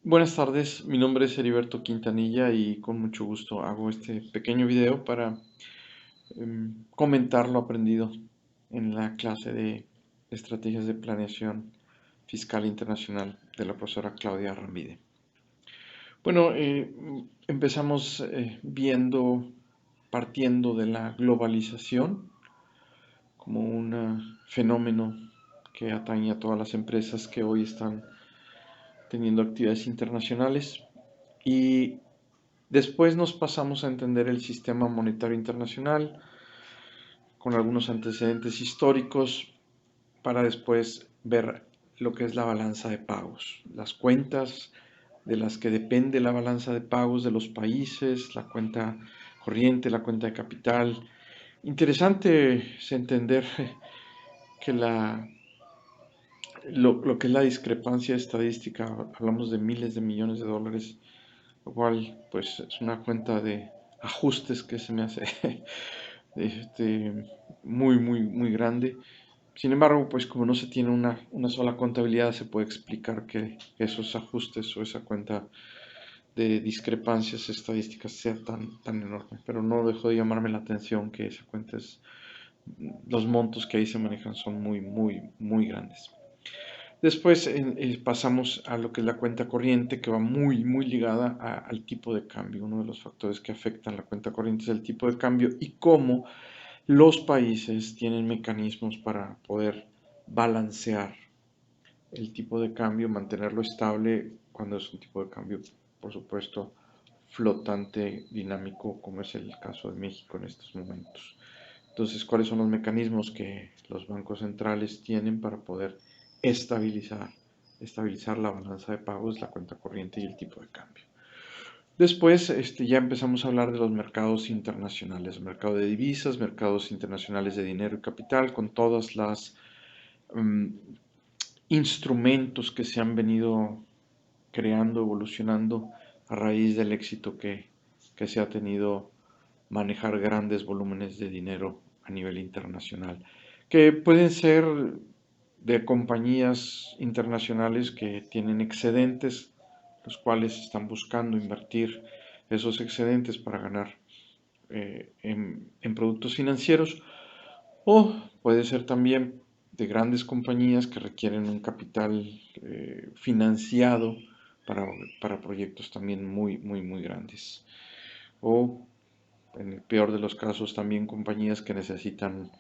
Buenas tardes, mi nombre es Heriberto Quintanilla y con mucho gusto hago este pequeño video para comentar lo aprendido en la clase de estrategias de planeación fiscal internacional de la profesora Claudia Rambide. Bueno, empezamos partiendo de la globalización como un fenómeno que atañe a todas las empresas que hoy están teniendo actividades internacionales. Y después nos pasamos a entender el sistema monetario internacional con algunos antecedentes históricos para después ver lo que es la balanza de pagos, las cuentas de las que depende la balanza de pagos de los países, la cuenta corriente, la cuenta de capital. Interesante es entender que lo que es la discrepancia estadística, hablamos de miles de millones de dólares, lo cual pues es una cuenta de ajustes que se me hace muy grande. Sin embargo, pues como no se tiene una sola contabilidad, se puede explicar que esos ajustes o esa cuenta de discrepancias estadísticas sea tan enorme. Pero no dejó de llamarme la atención que esa cuenta los montos que ahí se manejan son muy grandes. Después pasamos a lo que es la cuenta corriente, que va muy ligada al tipo de cambio. Uno de los factores que afectan la cuenta corriente es el tipo de cambio y cómo los países tienen mecanismos para poder balancear el tipo de cambio, mantenerlo estable cuando es un tipo de cambio, por supuesto, flotante, dinámico, como es el caso de México en estos momentos. Entonces, ¿cuáles son los mecanismos que los bancos centrales tienen para poder estabilizar, estabilizar la balanza de pagos, la cuenta corriente y el tipo de cambio? Después ya empezamos a hablar de los mercados internacionales, mercado de divisas, mercados internacionales de dinero y capital, con todas las instrumentos que se han venido creando, evolucionando a raíz del éxito que se ha tenido manejar grandes volúmenes de dinero a nivel internacional, que pueden ser de compañías internacionales que tienen excedentes, los cuales están buscando invertir esos excedentes para ganar en productos financieros, o puede ser también de grandes compañías que requieren un capital financiado para proyectos también muy grandes. O en el peor de los casos también compañías que necesitan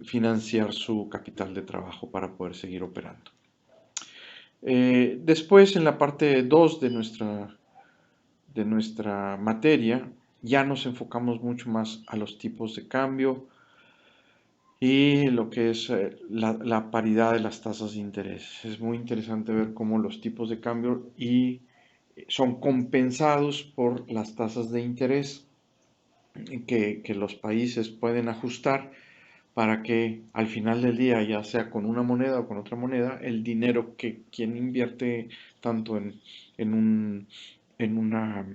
financiar su capital de trabajo para poder seguir operando. Después, en la parte 2 de nuestra materia, ya nos enfocamos mucho más a los tipos de cambio y lo que es la paridad de las tasas de interés. Es muy interesante ver cómo los tipos de cambio son compensados por las tasas de interés que los países pueden ajustar para que al final del día, ya sea con una moneda o con otra moneda, el dinero que quien invierte tanto en un, en una,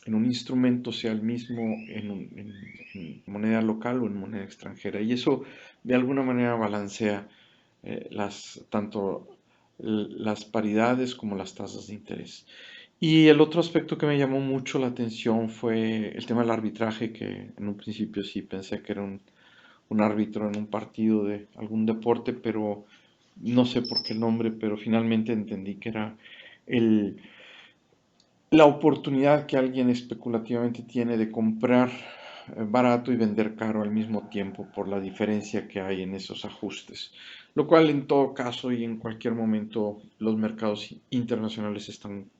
en un instrumento sea el mismo en moneda local o en moneda extranjera. Y eso de alguna manera balancea tanto las paridades como las tasas de interés. Y el otro aspecto que me llamó mucho la atención fue el tema del arbitraje, que en un principio sí pensé que era un árbitro en un partido de algún deporte, pero no sé por qué el nombre, pero finalmente entendí que era el, la oportunidad que alguien especulativamente tiene de comprar barato y vender caro al mismo tiempo por la diferencia que hay en esos ajustes. Lo cual en todo caso y en cualquier momento los mercados internacionales están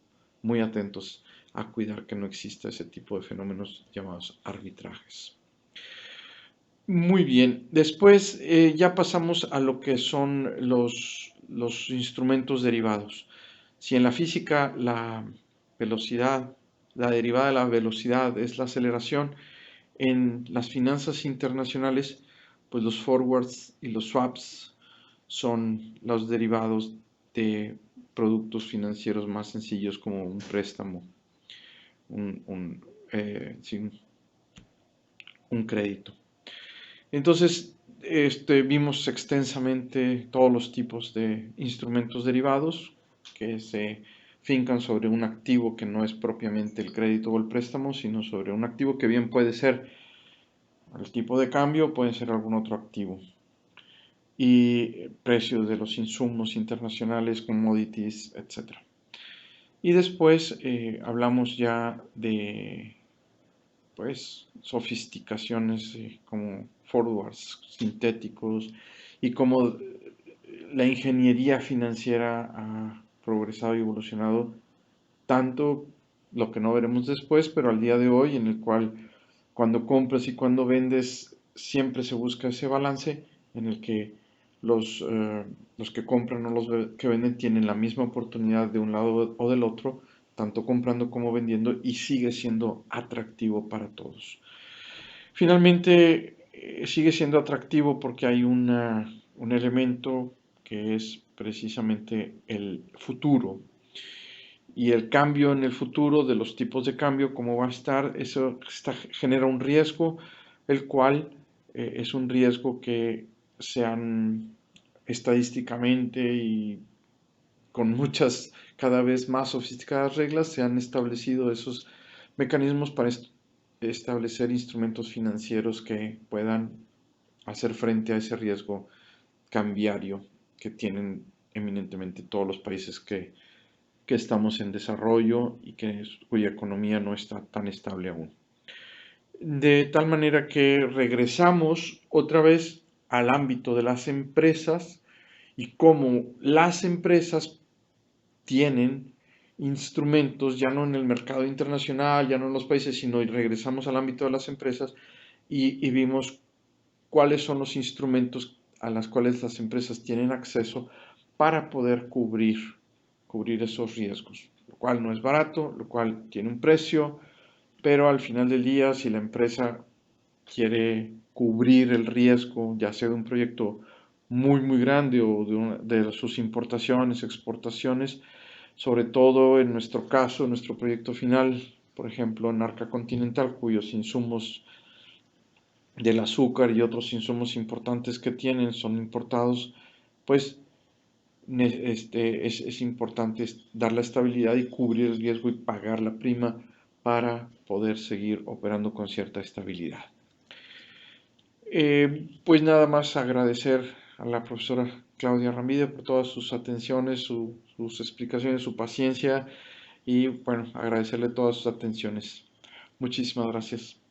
muy atentos a cuidar que no exista ese tipo de fenómenos llamados arbitrajes. Muy bien, después ya pasamos a lo que son los instrumentos derivados. Si en la física la velocidad, la derivada de la velocidad es la aceleración, en las finanzas internacionales, pues los forwards y los swaps son los derivados de productos financieros más sencillos como un préstamo, sí, un crédito. Entonces, vimos extensamente todos los tipos de instrumentos derivados que se fincan sobre un activo que no es propiamente el crédito o el préstamo, sino sobre un activo que bien puede ser el tipo de cambio, puede ser algún otro activo. Y precios de los insumos internacionales, commodities, etc. Y después hablamos ya de pues sofisticaciones como forwards sintéticos y cómo la ingeniería financiera ha progresado y evolucionado tanto, lo que no veremos después, pero al día de hoy, en el cual cuando compras y cuando vendes siempre se busca ese balance en el que los que compran o los que venden tienen la misma oportunidad de un lado o del otro, tanto comprando como vendiendo, y sigue siendo atractivo para todos. Finalmente, sigue siendo atractivo porque hay un elemento que es precisamente el futuro. Y el cambio en el futuro de los tipos de cambio, cómo va a estar, eso genera un riesgo, el cual es un riesgo que se han estadísticamente y con muchas cada vez más sofisticadas reglas, se han establecido esos mecanismos para establecer instrumentos financieros que puedan hacer frente a ese riesgo cambiario que tienen eminentemente todos los países que estamos en desarrollo y cuya economía no está tan estable aún. De tal manera que regresamos otra vez al ámbito de las empresas y cómo las empresas tienen instrumentos, ya no en el mercado internacional, ya no en los países, sino regresamos al ámbito de las empresas y vimos cuáles son los instrumentos a los cuales las empresas tienen acceso para poder cubrir esos riesgos, lo cual no es barato, lo cual tiene un precio, pero al final del día, si la empresa quiere cubrir el riesgo, ya sea de un proyecto muy grande o de sus importaciones, exportaciones, sobre todo en nuestro caso, nuestro proyecto final, por ejemplo, en Arca Continental, cuyos insumos del azúcar y otros insumos importantes que tienen son importados, pues es importante dar la estabilidad y cubrir el riesgo y pagar la prima para poder seguir operando con cierta estabilidad. Pues nada más agradecer a la profesora Claudia Ramírez por todas sus atenciones, sus explicaciones, su paciencia y bueno, agradecerle todas sus atenciones. Muchísimas gracias.